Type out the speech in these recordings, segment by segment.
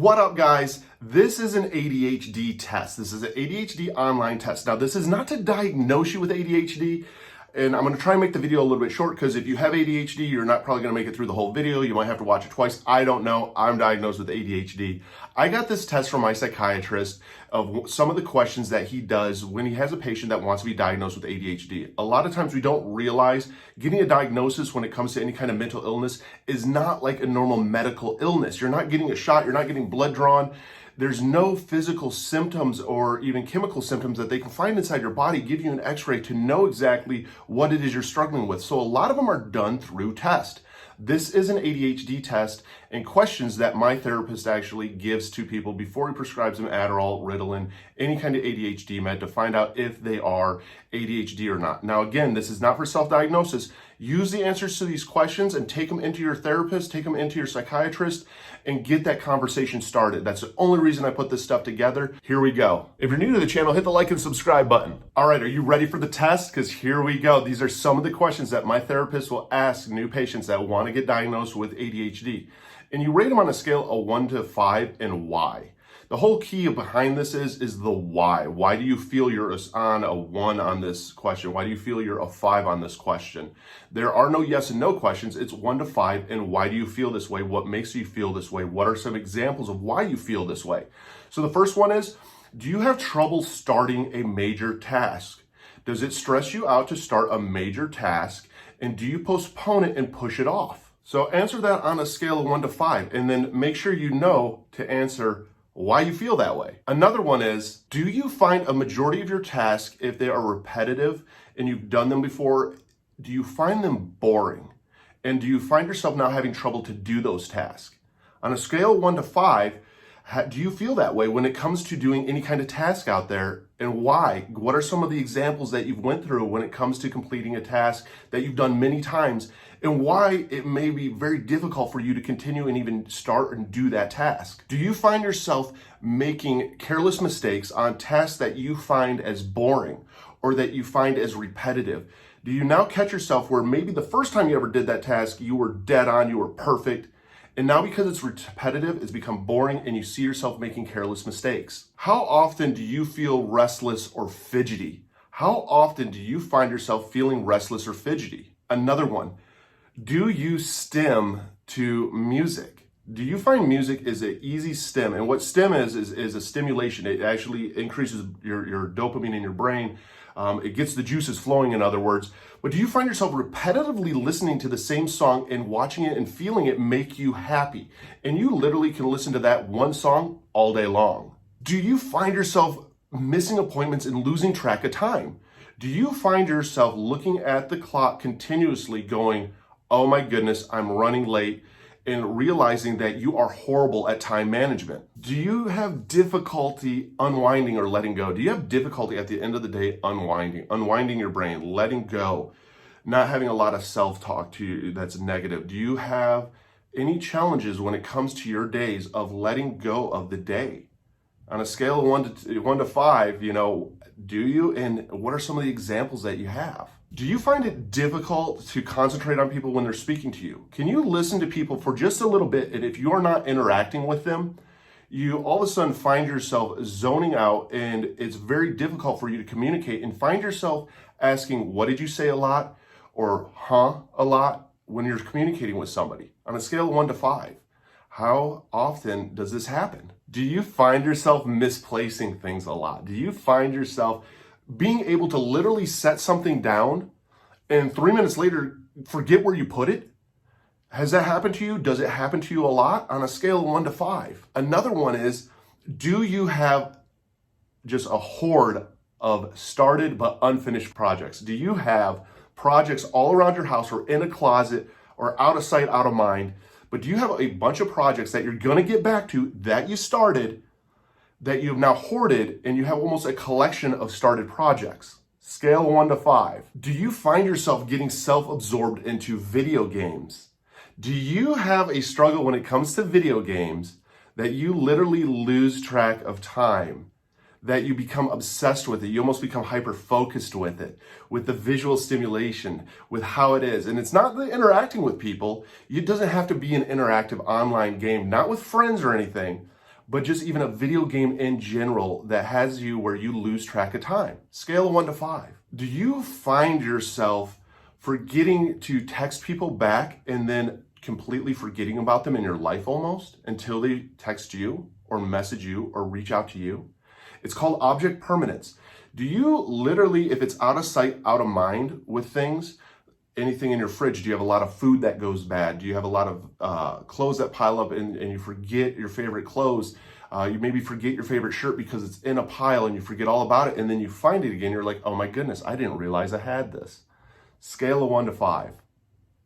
What up, guys? This is an ADHD test. This is an ADHD online test. Now, this is not to diagnose you with ADHD, and I'm going to try and make the video a little bit short because if you have ADHD, you're not probably going to make it through the whole video. You might have to watch it twice. I don't know. I'm diagnosed with ADHD. I got this test from my psychiatrist of some of the questions that he does when he has a patient that wants to be diagnosed with ADHD. A lot of times we don't realize getting a diagnosis when it comes to any kind of mental illness is not like a normal medical illness. You're not getting a shot. You're not getting blood drawn. There's no physical symptoms or even chemical symptoms that they can find inside your body, give you an x-ray to know exactly what it is you're struggling with. So a lot of them are done through test. This is an ADHD test and questions that my therapist actually gives to people before he prescribes them Adderall, Ritalin, any kind of ADHD med to find out if they are ADHD or not. Now, again, this is not for self-diagnosis. Use the answers to these questions and take them into your therapist, take them into your psychiatrist, and get that conversation started. That's the only reason I put this stuff together. Here we go. If you're new to the channel, hit the like and subscribe button. All right, are you ready for the test? Because here we go. These are some of the questions that my therapist will ask new patients that want to get diagnosed with ADHD. And you rate them on a scale of 1 to 5 and why. The whole key behind this is the why. Why do you feel you're on a 1 on this question? Why do you feel you're a 5 on this question? There are no yes and no questions. It's 1 to 5 and why do you feel this way? What makes you feel this way? What are some examples of why you feel this way? So the first one is, do you have trouble starting a major task? Does it stress you out to start a major task? And do you postpone it and push it off? So answer that on a scale of 1 to 5 and then make sure you know to answer why you feel that way. Another one is, do you find a majority of your tasks, if they are repetitive and you've done them before, do you find them boring? And do you find yourself now having trouble to do those tasks? On a scale of 1 to 5, do you feel that way when it comes to doing any kind of task out there, and why? What are some of the examples that you've went through when it comes to completing a task that you've done many times, and why it may be very difficult for you to continue and even start and do that task? Do you find yourself making careless mistakes on tasks that you find as boring or that you find as repetitive? Do you now catch yourself where maybe the first time you ever did that task, you were dead on, you were perfect, and now because it's repetitive, it's become boring and you see yourself making careless mistakes? How often do you feel restless or fidgety? How often do you find yourself feeling restless or fidgety? Another one, do you stim to music? Do you find music is an easy stim? And what stim is a stimulation. It actually increases your dopamine in your brain. It gets the juices flowing, in other words. But do you find yourself repetitively listening to the same song and watching it and feeling it make you happy? And you literally can listen to that one song all day long. Do you find yourself missing appointments and losing track of time? Do you find yourself looking at the clock continuously going, oh my goodness, I'm running late, and realizing that you are horrible at time management? Do you have difficulty unwinding or letting go? Do you have difficulty at the end of the day unwinding your brain, letting go, not having a lot of self-talk to you that's negative? Do you have any challenges when it comes to your days of letting go of the day? On a scale of 1 to 5, do you? And what are some of the examples that you have? Do you find it difficult to concentrate on people when they're speaking to you? Can you listen to people for just a little bit, and if you're not interacting with them, you all of a sudden find yourself zoning out, and it's very difficult for you to communicate, and find yourself asking, what did you say a lot? Or a lot when you're communicating with somebody? On a scale of 1 to 5, how often does this happen? Do you find yourself misplacing things a lot? Do you find yourself being able to literally set something down and 3 minutes later forget where you put it? Has that happened to you? Does it happen to you a lot? On a scale of 1 to 5. Another one is, do you have just a horde of started but unfinished projects? Do you have projects all around your house or in a closet or out of sight, out of mind? But do you have a bunch of projects that you're going to get back to that you started, that you've now hoarded, and you have almost a collection of started projects? Scale 1 to 5. Do you find yourself getting self-absorbed into video games? Do you have a struggle when it comes to video games that you literally lose track of time, that you become obsessed with it? You almost become hyper-focused with it, with the visual stimulation, with how it is. And it's not the interacting with people. It doesn't have to be an interactive online game, not with friends or anything, but just even a video game in general that has you where you lose track of time. Scale of 1 to 5. Do you find yourself forgetting to text people back and then completely forgetting about them in your life almost until they text you or message you or reach out to you? It's called object permanence. Do you literally, if it's out of sight, out of mind with things, anything in your fridge, do you have a lot of food that goes bad? Do you have a lot of clothes that pile up and you forget your favorite clothes? You maybe forget your favorite shirt because it's in a pile and you forget all about it, and then you find it again. You're like, oh my goodness, I didn't realize I had this. Scale of 1 to 5.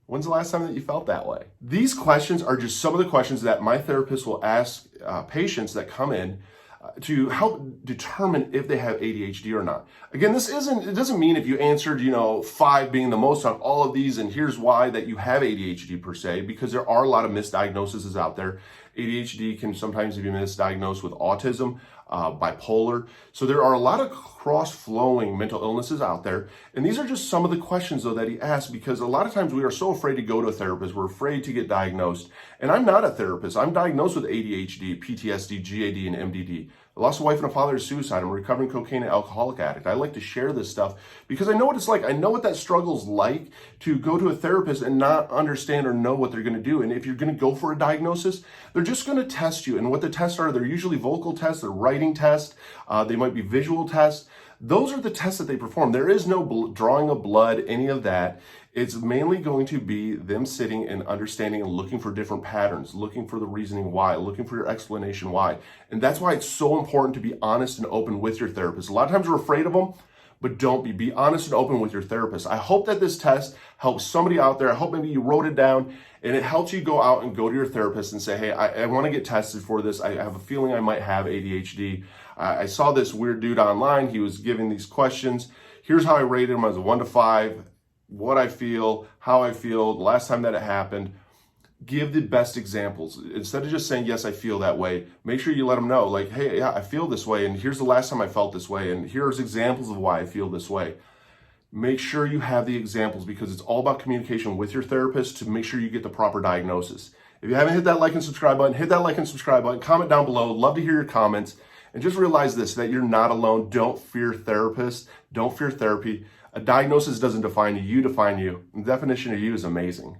When's the last time that you felt that way? These questions are just some of the questions that my therapist will ask patients that come in to help determine if they have ADHD or not. Again, it doesn't mean if you answered, 5 being the most on all of these, and here's why, that you have ADHD per se, because there are a lot of misdiagnoses out there. ADHD can sometimes be misdiagnosed with autism, bipolar. So there are a lot of cross-flowing mental illnesses out there. And these are just some of the questions, though, that he asked, because a lot of times we are so afraid to go to a therapist. We're afraid to get diagnosed. And I'm not a therapist. I'm diagnosed with ADHD, PTSD, GAD, and MDD. I lost a wife and a father to suicide. I'm a recovering cocaine and alcoholic addict. I like to share this stuff because I know what it's like. I know what that struggle's like to go to a therapist and not understand or know what they're going to do. And if you're going to go for a diagnosis, they're just going to test you. And what the tests are, they're usually vocal tests, they're writing tests, they might be visual tests. Those are the tests that they perform. There is no drawing of blood, any of that. It's mainly going to be them sitting and understanding and looking for different patterns, looking for the reasoning why, looking for your explanation why. And that's why it's so important to be honest and open with your therapist. A lot of times we're afraid of them, but don't be. Be honest and open with your therapist. I hope that this test helps somebody out there. I hope maybe you wrote it down and it helps you go out and go to your therapist and say, hey, I want to get tested for this. I have a feeling I might have ADHD. I saw this weird dude online. He was giving these questions. Here's how I rated him as a 1 to 5, what I feel, how I feel, the last time that it happened. Give the best examples. Instead of just saying, yes, I feel that way, make sure you let them know, like, hey, yeah, I feel this way, and here's the last time I felt this way, and here's examples of why I feel this way. Make sure you have the examples, because it's all about communication with your therapist to make sure you get the proper diagnosis. If you haven't hit that like and subscribe button, hit that like and subscribe button, comment down below. Love to hear your comments. And just realize this, that you're not alone. Don't fear therapists. Don't fear therapy. A diagnosis doesn't define you. You define you. The definition of you is amazing.